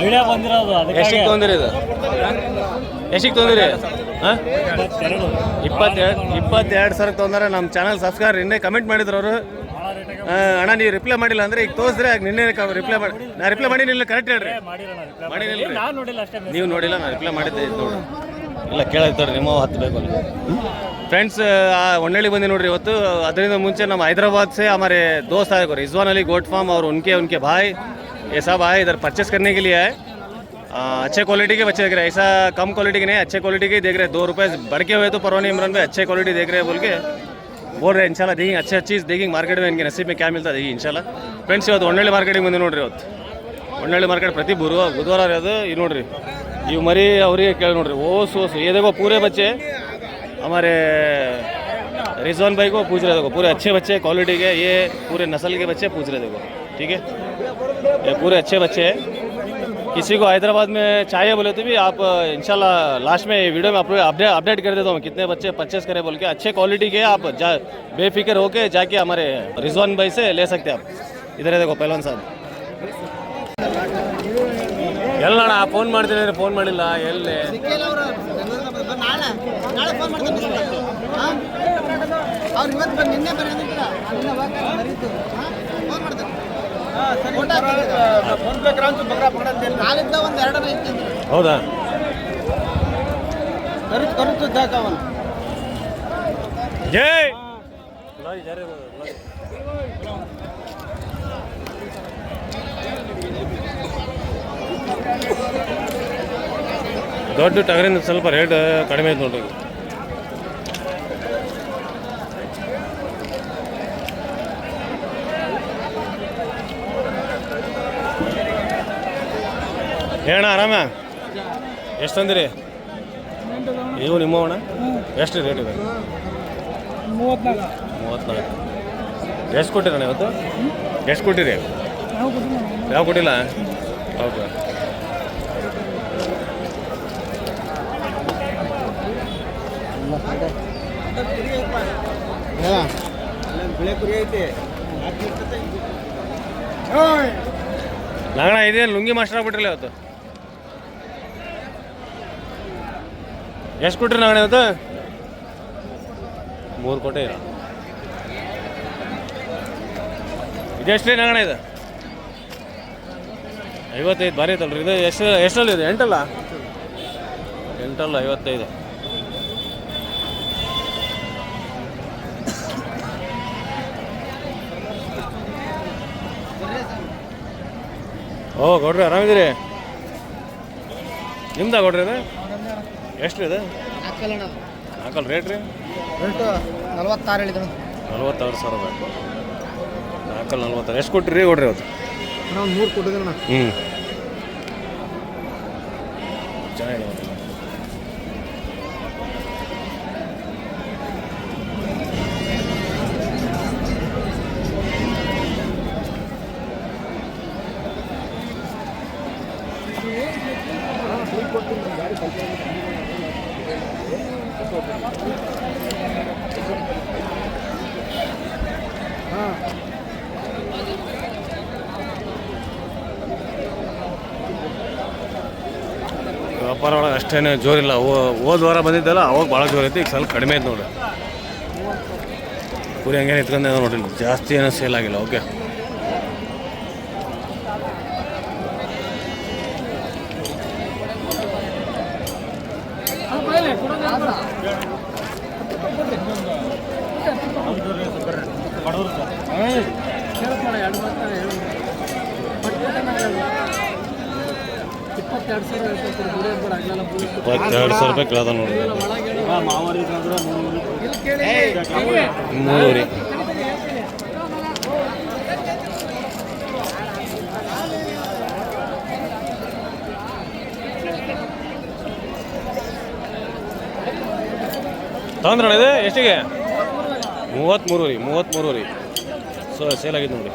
Idea ಬಂದಿರೋದು ಎಷ್ಟಿಗೆ ತೊಂದಿರಿ ಇದು ಎಷ್ಟಿಗೆ ತೊಂದಿರಿ ಹಾಂ 22 ಸಾವಿರಕ್ಕೆ ತೊಂದರೆ. ನಮ್ಮ ಚಾನಲ್ ಸಬ್ಸ್ಕ್ರೈಬರ್ ಇನ್ನೇ ಕಮೆಂಟ್ ಮಾಡಿದ್ರು ಅವರು. ಅಣ್ಣ ನೀವು ರಿಪ್ಲೈ ಮಾಡಿಲ್ಲ ಅಂದರೆ ಈಗ ತೋರಿಸಿದ್ರೆ ನಿನ್ನೆ ರಿಪ್ಲೈ ಮಾಡಿ ನಾ ರಿಪ್ಲೈ ಮಾಡಿ ಇಲ್ಲ ಕರೆಕ್ಟ್ ಹೇಳ್ರಿ. ನೀವು ನೋಡಿಲ್ಲ, ನಾನು ರಿಪ್ಲೈ ಮಾಡಿದ್ದೆ ನೋಡಿ. ಇಲ್ಲ ಕೇಳಿರ್ತಾರೆ ನಿಮ್ಮ 10 ಬೇಕು ಅಲ್ಲಿ ಫ್ರೆಂಡ್ಸ್. ಹೊನ್ನಳ್ಳಿ ಬಂದು ನೋಡ್ರಿ ಇವತ್ತು. ಅದರಿಂದ ಮುಂಚೆ ನಮ್ಮ हैदराबाद से हमारे दोस्त आए रिजवान अली गोट फार्म और उनके भाई ये सब आए इधर परचेस करने के लिए आए. अच्छे क्वालिटी के बच्चे देख रहे हैं, ऐसा कम क्वालिटी के नहीं, अच्छे क्वालिटी के देख रहे हैं. 2 रुपये बढ़ के हुए तो परवानी इमरान भाई अच्छे क्वालिटी देख रहे हैं बोल के बोल रहे हैं. इंशाल्लाह देखेंगे अच्छे चीज़ देखेंगे मार्केट में, इनके नसीब में क्या मिलता है देखिए इंशाल्लाह. फ्रेंड्स ಇವತ್ತು ಹೊನ್ನಳ್ಳಿ ಮಾರ್ಕೆಟಿಗೆ ಬಂದು ನೋಡ್ರಿ. ಇವತ್ತು ಹೊನ್ನಳ್ಳಿ ಮಾರ್ಕೆಟ್ ಪ್ರತಿ ಬುಧವಾರ ಇರೋದು. ಇದು ನೋಡ್ರಿ ಇವು ಮರಿ ಅವರಿಗೆ ಕೇಳಿ ನೋಡ್ರಿ. ಓಸು ये देखो पूरे बच्चे हमारे रिजवान भाई को पूछ रहे देखो, पूरे अच्छे बच्चे क्वालिटी के, ये पूरे नस्ल के बच्चे पूछ रहे देखो. ठीक है, ये पूरे अच्छे बच्चे हैं. किसी को हैदराबाद में चाहिए बोले तो भी आप इंशाल्लाह लास्ट में वीडियो में अपडेट कर देता हूँ कितने बच्चे परचेस करें बोल के. अच्छे क्वालिटी के आप बेफिक्र होके जाके हमारे रिजवान भाई से ले सकते हैं आप. इधर है देखो पहलवान साहब. ಎಲ್ಲಣ್ಣ ಫೋನ್ ಮಾಡ್ತೀನಿ ಅಂದರೆ ಫೋನ್ ಮಾಡಿಲ್ಲ. ಎಲ್ಲಿ ಹೌದಾ ಜೈ ದೊಡ್ಡ ಟಗರಿಂದ ಸ್ವಲ್ಪ ರೇಟ್ ಕಡಿಮೆ ಐತೆ ನೋಡ್ರಿ. ಹೇಳಣ್ಣ ಆರಾಮ ಎಷ್ಟು ತಂದಿರಿ ಇವು ನಿಮ್ಮ ಅಣ್ಣ? ಎಷ್ಟು ರೇಟ್ ಇದೆ? 34. ಎಷ್ಟು ಕೊಟ್ಟಿರಣ್ಣ ಇವತ್ತು? ಎಷ್ಟು ಕೊಟ್ಟಿರಿ? ಯಾವ ಕೊಟ್ಟಿಲ್ಲ? ಹೌದು. ಲಂಗಣ ಇದೇನು ಲುಂಗಿ ಮಾಸ್ಟರ್ ಆಗ್ಬಿಟ್ರಲ್ಲ ಇವತ್ತು. ಎಷ್ಟು ಕೊಟ್ರಿ ಲಂಗಣ ಇವತ್ತು? 3 ಕೊಟ್ಟೆ. ಇದೆಷ್ಟು ರೀ ಲಂಗಣ ಇದು? 55. ಭಾರಿ ಐತಲ್ರಿ ಇದು. ಎಷ್ಟಲ್ಲಿ ಇದೆ? 8 ಅಲ್ಲ 55. ಓ ಗೌಡ್ರಿ ಆರಾಮಿದ್ದೀರಿ? ನಿಮ್ದಾ ಗೌಡ್ರಿ ಇದು? ಎಷ್ಟು ರೀ ಇದು? ನಾಲ್ಕಲ್ಲ ರೇಟ್ ರೀ? 46 ಹೇಳಿದ್ರು. 46,000 ಬೇಕು. ನಾಲ್ಕಲ್ಲ 46. ಎಷ್ಟು ಕೊಟ್ಟಿರಿ ಗೌಡ್ರಿ ಇವತ್ತು? 3 ಕೊಟ್ಟಿದ್ದೀರಣ್ಣ. ಚೆನ್ನಾಗಿದೆ. ವ್ಯಾಪಾರ ಒಳಗೆ ಅಷ್ಟೇನು ಜೋರಿಲ್ಲ. ಹೋದ ವಾರ ಬಂದಿದ್ದಲ್ಲ ಅವಾಗ ಭಾಳ ಜೋರು ಐತಿ. ಈಗ ಸ್ವಲ್ಪ ಕಡಿಮೆ ಐತೆ ನೋಡ್ರಿ. ಪೂರಿ ಹಂಗೇನು ಇಟ್ಕೊಂಡೆ ನೋಡ್ರಿ, ಜಾಸ್ತಿ ಏನೋ ಸೇಲ್ ಆಗಿಲ್ಲ. ಓಕೆ ₹22,000 ಕೇಳ್ದ ನೋಡ್ರಿ. 3 ತಂದ್ರಣ ಇದೆ. ಎಷ್ಟಿಗೆ? 33 ರೀ. ಸೇಲ್ ಆಗಿದ್ದು ನೋಡಿ.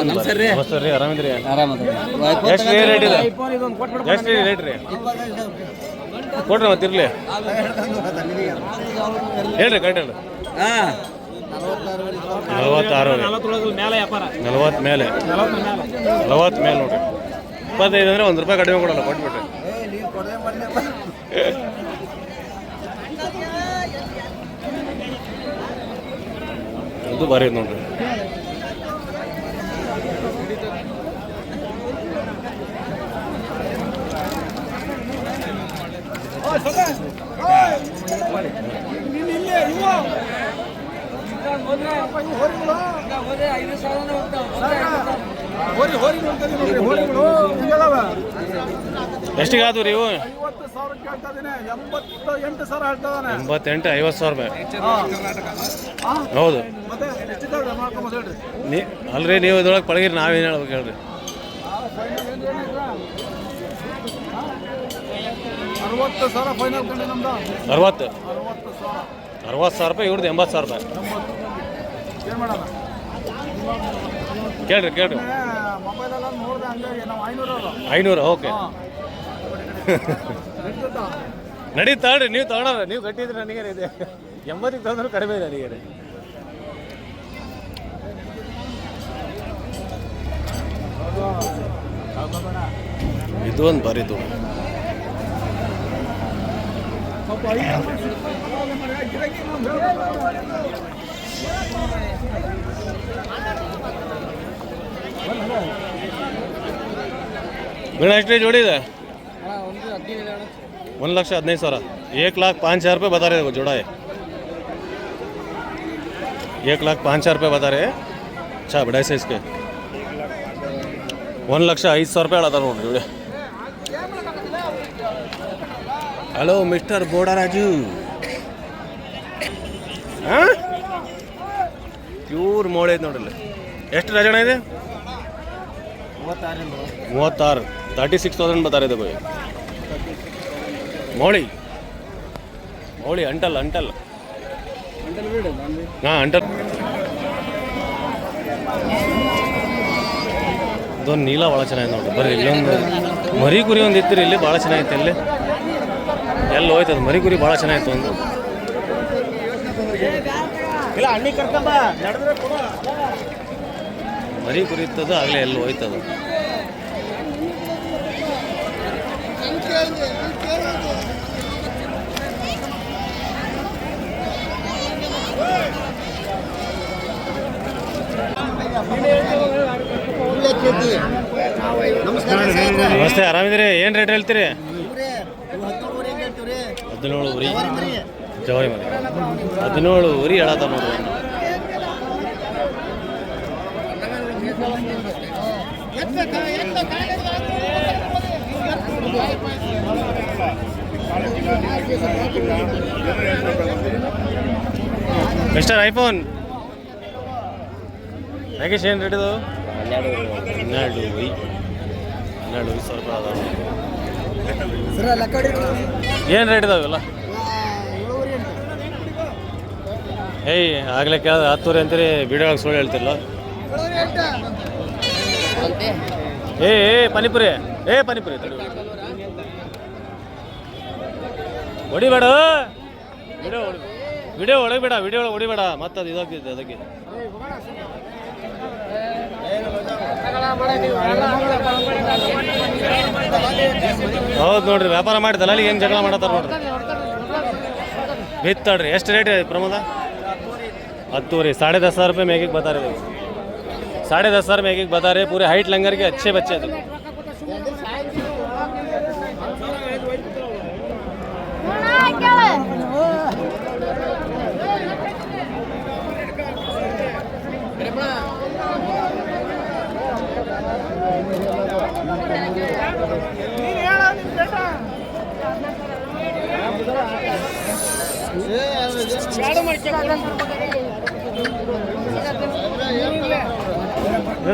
ನಮಸ್ತೆ ರೀ, ಆರಾಮಿದ್ರಿ? ಎಷ್ಟು ರೇಟ್ ಇದೆ? ಎಷ್ಟು ರೇಟ್ ರೀ? ಕೊಡ್ರಿ ಮತ್ತೆ ಇರಲಿ ಹೇಳ್ರಿ ಕರೆಕ್ಟ್ ಹೇಳ್ರಿ. 46 ರೀ. 40 ಮೇಲೆ 40 ಮೇಲೆ ನೋಡ್ರಿ. 25 ಅಂದರೆ 1 ರೂಪಾಯಿ ಕಡಿಮೆ ಕೊಡಲ್ಲ, ಕೊಟ್ಬಿಟ್ರಿ. ಇದು ಭಾರಿ ಐತೆ ನೋಡ್ರಿ. ಎಷ್ಟಿಗೆ ಆದವು ರೀ ಇವು? 88 50,000 ರೂಪಾಯಿ. ಹೌದು ಅಲ್ರಿ, ನೀವು ಇದ್ರೊಳಗೆ ಪಳಗಿರಿ, ನಾವೇನು ಹೇಳ್ಬೇಕು ಹೇಳ್ರಿ. 60,000 ರೂಪಾಯಿ, ಇವ್ರದ್ದು 80,000 ರೂಪಾಯಿ. ಕೇಳ್ರಿ 500. ಓಕೆ ನಡೀತಾಳ್ರಿ, ನೀವು ತಗೊಳೋರ, ನೀವು ಗಟ್ಟಿದ್ರೆ ನನಗೇನೆ ಇದೆ. 80ಗೆ ತಂದ್ರು ಕಡಿಮೆ ಇದೆ ನನಗೇನೆ. ಇದು ಒಂದು ಬಾರಿ ಇದು. ಗಣ ಎಷ್ಟು ಜೋಡಿ ಇದೆ? 1,15,000. 1,05,000 रुपये बता रहे, वो जोड़ा है. 1,05,000 रुपये बता रहे. अच्छा बड़ा साइज के 1,05,000 रुपये आता नोड्री जोड़ी. Hello mister Bodaraju. ಹಾಂ, ಪ್ಯೂರ್ ಮೋಳೆ ಐತೆ ನೋಡ್ರಿ. ಎಷ್ಟು ಡಜನ್ ಇದೆ? 36. 36,000 बता रहे थे कोई. ಮೋಳಿ ಅಂಟಲ್ ಹಾಂ, ಅಂಟಲ್. ಇದೊಂದು ನೀಲ ಭಾಳ ಚೆನ್ನಾಗಿದೆ ನೋಡ್ರಿ. ಬರ್ರಿ, ಇಲ್ಲೊಂದು ಮರಿ ಕುರಿ ಒಂದು ಇತ್ತು ಇಲ್ಲಿ, ಭಾಳ ಚೆನ್ನಾಗಿತ್ತು. ಇಲ್ಲಿ ಎಲ್ಲಿ ಹೋಯ್ತದ ಮರಿ ಕುರಿ, ಭಾಳ ಚೆನ್ನಾಗಿತ್ತು. ಒಂದು ಮರಿ ಕುರಿ ಇತ್ತದ, ಆಗಲೇ ಎಲ್ಲಿ ಹೋಯ್ತದ. ನಮಸ್ತೆ, ಆರಾಮಿದ್ದೀರಿ? ಏನು ರೇಟ್ ಹೇಳ್ತೀರಿ? 17 ಊರಿ ಜವಾರಿ ಮರಿ. 17 ಊರಿ ಹೇಳತ್ತ ನೋಡ್ರಿ. ಮಿಸ್ಟರ್ ಐಫೋನ್ ಪ್ಯಾಕೇಜ್ ಏನು ರೇಟ್ ಇದು? 12,000 ರೂಪಾಯಿ ಅದಾವ. ಏನು ರೇಟ್ ಇದಾವೆಲ್ಲ? ಏಯ್ ಆಗಲೇ ಕೇಳಿದ್ರೆ 10 ಅಂತೀರಿ, ವಿಡಿಯೋ ಒಳಗೆ ಸುಳ್ಳು ಹೇಳ್ತಿಲ್ಲ. ಪಾನಿಪುರಿ ತಡಿ, ಹೊಡಿಬೇಡ. ವಿಡಿಯೋ ಒಳಗೆ ಹೊಡಿಬೇಡ, ಮತ್ತೆ ಅದು ಇದಾಗ್ತಿದ್ದೆ ಅದಕ್ಕೆ. ಹೌದು ನೋಡ್ರಿ, ವ್ಯಾಪಾರ ಮಾಡಿದಲ್ಲ ಅಲ್ಲಿ ಏನು ಜಗಳ ಮಾಡತ್ತಾರ ನೋಡ್ರಿ. ಬಿತ್ತಾಡ್ರಿ. ಎಷ್ಟು ರೇಟ್ ಇದೆ ಪ್ರಮೋದ? 10 10,500 रुपये में एक बता रहे. 10,500 में एक बता रहे. पूरे हाइट लंगर के अच्छे बच्चे थे.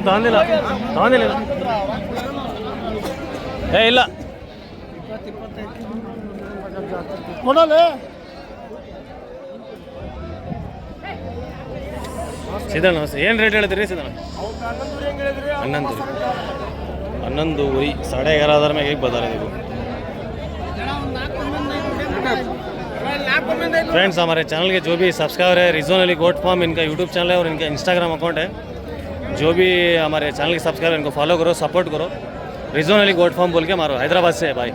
ತಗೊಂಡಿಲ್ಲ ಇಲ್ಲ ಸಿದ್ಧಣ್ಣ. ಏನು ರೇಟ್ ಹೇಳ್ತೀರಿ ಸಿದ್ಧಣ್ಣ? 11 11,000 11,500 में एक बता रहे देखो. फ्रेंड्स हमारे चैनल के जो भी सब्सक्राइबर है रिजोन अली गोट फार्म इनका यूट्यूब चैनल है और इनका इंस्टाग्राम अकाउंट है। जो भी हमारे चैनल के सब्सक्राइबर इनको फॉलो करो, सपोर्ट करो। रिजोन अली गोट फार्म बोल के मारो, हैदराबाद से है भाई।